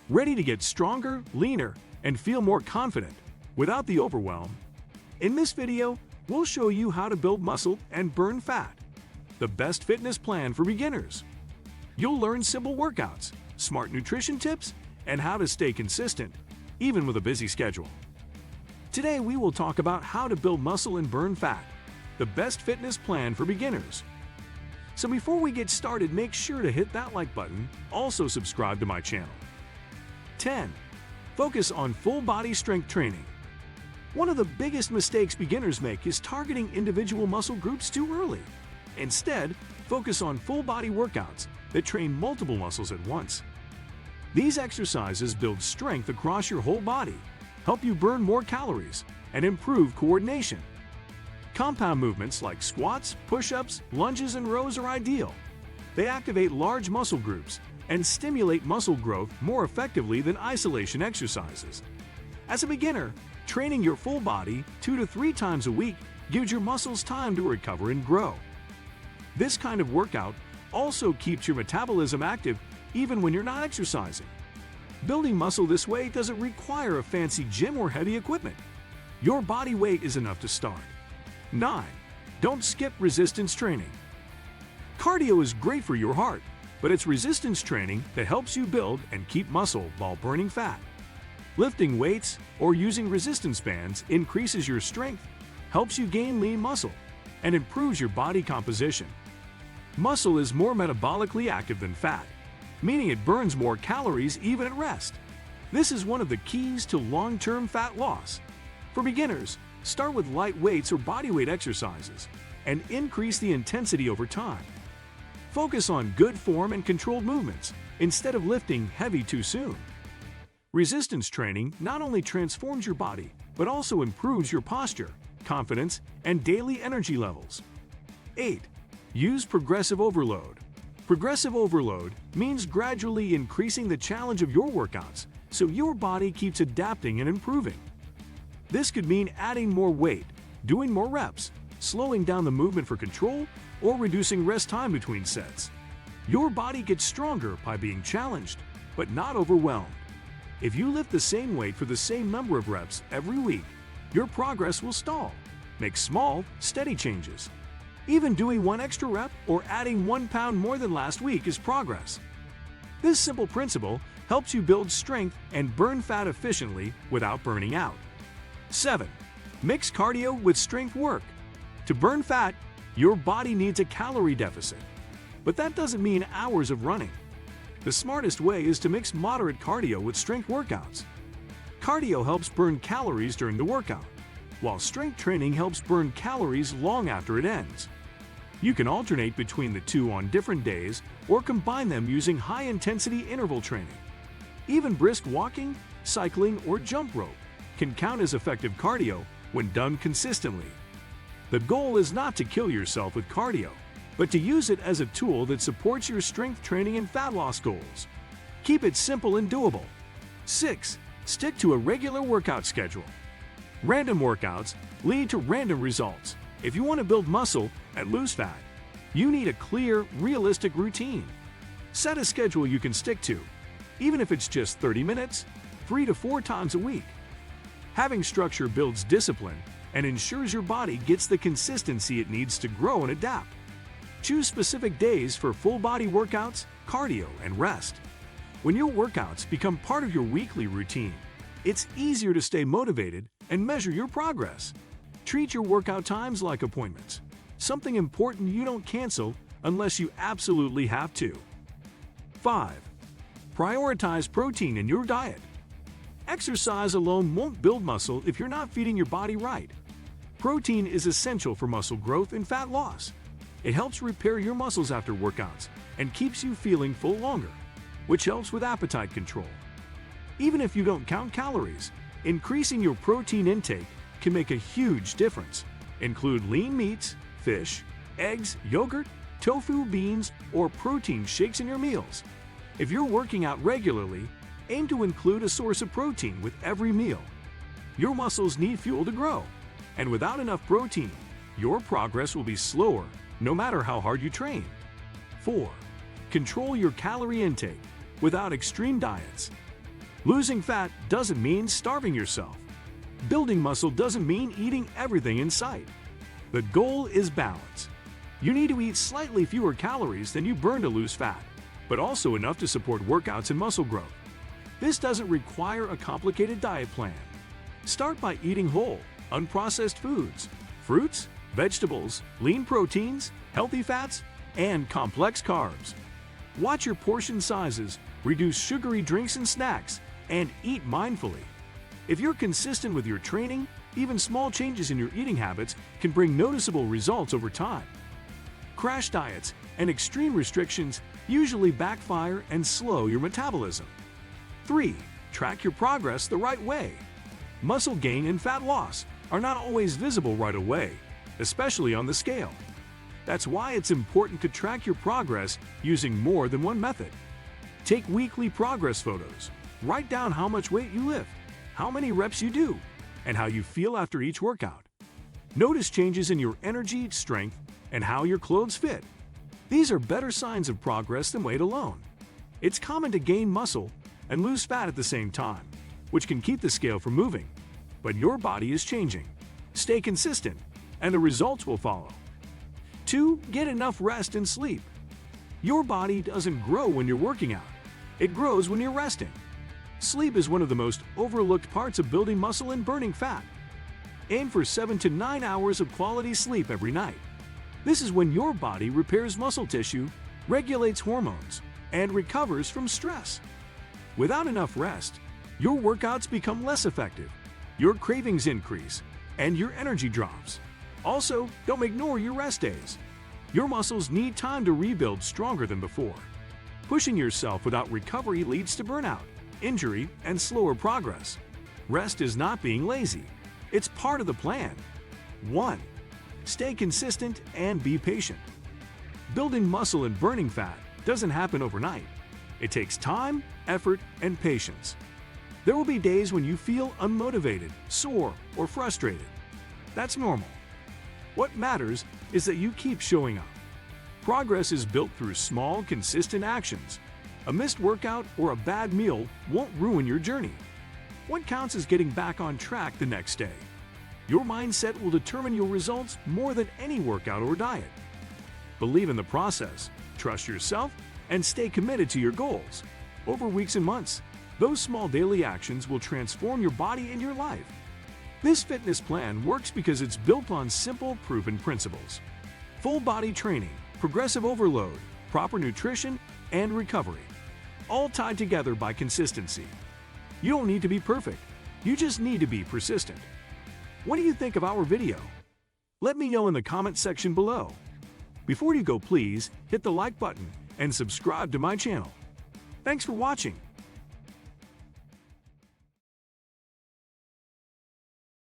ready to get stronger, leaner, and feel more confident without the overwhelm. In this video, we'll show you how to build muscle and burn fat, the best fitness plan for beginners. You'll learn simple workouts, smart nutrition tips, and how to stay consistent, even with a busy schedule. Today, we will talk about how to build muscle and burn fat, the best fitness plan for beginners. So before we get started, make sure to hit that like button, also subscribe to my channel. 10. Focus on full body strength training. One of the biggest mistakes beginners make is targeting individual muscle groups too early. Instead, focus on full body workouts that train multiple muscles at once. These exercises build strength across your whole body, help you burn more calories, and improve coordination. Compound movements like squats, push-ups, lunges, and rows are ideal. They activate large muscle groups and stimulate muscle growth more effectively than isolation exercises. As a beginner, training your full body 2 to 3 times a week gives your muscles time to recover and grow. This kind of workout also keeps your metabolism active even when you're not exercising. Building muscle this way doesn't require a fancy gym or heavy equipment. Your body weight is enough to start. 9. Don't skip resistance training. Cardio is great for your heart, but it's resistance training that helps you build and keep muscle while burning fat. Lifting weights or using resistance bands increases your strength, helps you gain lean muscle, and improves your body composition. Muscle is more metabolically active than fat, meaning it burns more calories even at rest. This is one of the keys to long-term fat loss. For beginners, start with light weights or bodyweight exercises and increase the intensity over time. Focus on good form and controlled movements instead of lifting heavy too soon. Resistance training not only transforms your body, but also improves your posture, confidence, and daily energy levels. 8. Use progressive overload. Progressive overload means gradually increasing the challenge of your workouts so your body keeps adapting and improving. This could mean adding more weight, doing more reps, slowing down the movement for control, or reducing rest time between sets. Your body gets stronger by being challenged, but not overwhelmed. If you lift the same weight for the same number of reps every week, your progress will stall. Make small, steady changes. Even doing 1 extra rep or adding 1 pound more than last week is progress. This simple principle helps you build strength and burn fat efficiently without burning out. 7. Mix cardio with strength work. To burn fat, your body needs a calorie deficit. But that doesn't mean hours of running. The smartest way is to mix moderate cardio with strength workouts. Cardio helps burn calories during the workout, while strength training helps burn calories long after it ends. You can alternate between the two on different days or combine them using high-intensity interval training. Even brisk walking, cycling, or jump rope can count as effective cardio when done consistently. The goal is not to kill yourself with cardio, but to use it as a tool that supports your strength training and fat loss goals. Keep it simple and doable. 6. Stick to a regular workout schedule. Random workouts lead to random results. If you want to build muscle and lose fat, you need a clear, realistic routine. Set a schedule you can stick to, even if it's just 30 minutes, 3 to 4 times a week. Having structure builds discipline and ensures your body gets the consistency it needs to grow and adapt. Choose specific days for full-body workouts, cardio, and rest. When your workouts become part of your weekly routine, it's easier to stay motivated and measure your progress. Treat your workout times like appointments, something important you don't cancel unless you absolutely have to. 5. Prioritize protein in your diet. Exercise alone won't build muscle if you're not feeding your body right. Protein is essential for muscle growth and fat loss. It helps repair your muscles after workouts and keeps you feeling full longer, which helps with appetite control. Even if you don't count calories, increasing your protein intake can make a huge difference. Include lean meats, fish, eggs, yogurt, tofu, beans, or protein shakes in your meals. If you're working out regularly, aim to include a source of protein with every meal. Your muscles need fuel to grow, and without enough protein, your progress will be slower no matter how hard you train. 4. Control your calorie intake without extreme diets. Losing fat doesn't mean starving yourself. Building muscle doesn't mean eating everything in sight. The goal is balance. You need to eat slightly fewer calories than you burn to lose fat, but also enough to support workouts and muscle growth. This doesn't require a complicated diet plan. Start by eating whole, unprocessed foods, fruits, vegetables, lean proteins, healthy fats, and complex carbs. Watch your portion sizes, reduce sugary drinks and snacks, and eat mindfully. If you're consistent with your training, even small changes in your eating habits can bring noticeable results over time. Crash diets and extreme restrictions usually backfire and slow your metabolism. 3. Track your progress the right way. Muscle gain and fat loss are not always visible right away, especially on the scale. That's why it's important to track your progress using more than one method. Take weekly progress photos. Write down how much weight you lift, how many reps you do, and how you feel after each workout. Notice changes in your energy, strength, and how your clothes fit. These are better signs of progress than weight alone. It's common to gain muscle and lose fat at the same time, which can keep the scale from moving. But your body is changing. Stay consistent, and the results will follow. 2. Get enough rest and sleep. Your body doesn't grow when you're working out. It grows when you're resting. Sleep is one of the most overlooked parts of building muscle and burning fat. Aim for 7 to 9 hours of quality sleep every night. This is when your body repairs muscle tissue, regulates hormones, and recovers from stress. Without enough rest, your workouts become less effective, your cravings increase, and your energy drops. Also, don't ignore your rest days. Your muscles need time to rebuild stronger than before. Pushing yourself without recovery leads to burnout, injury, and slower progress. Rest is not being lazy. It's part of the plan. 1. Stay consistent and be patient. Building muscle and burning fat doesn't happen overnight. It takes time, effort, and patience. There will be days when you feel unmotivated, sore, or frustrated. That's normal. What matters is that you keep showing up. Progress is built through small, consistent actions. A missed workout or a bad meal won't ruin your journey. What counts is getting back on track the next day. Your mindset will determine your results more than any workout or diet. Believe in the process, trust yourself, and stay committed to your goals. Over weeks and months, those small daily actions will transform your body and your life. This fitness plan works because it's built on simple, proven principles. Full body training, progressive overload, proper nutrition, and recovery, all tied together by consistency. You don't need to be perfect, you just need to be persistent. What do you think of our video? Let me know in the comment section below. Before you go, please hit the like button and subscribe to my channel. Thanks for watching.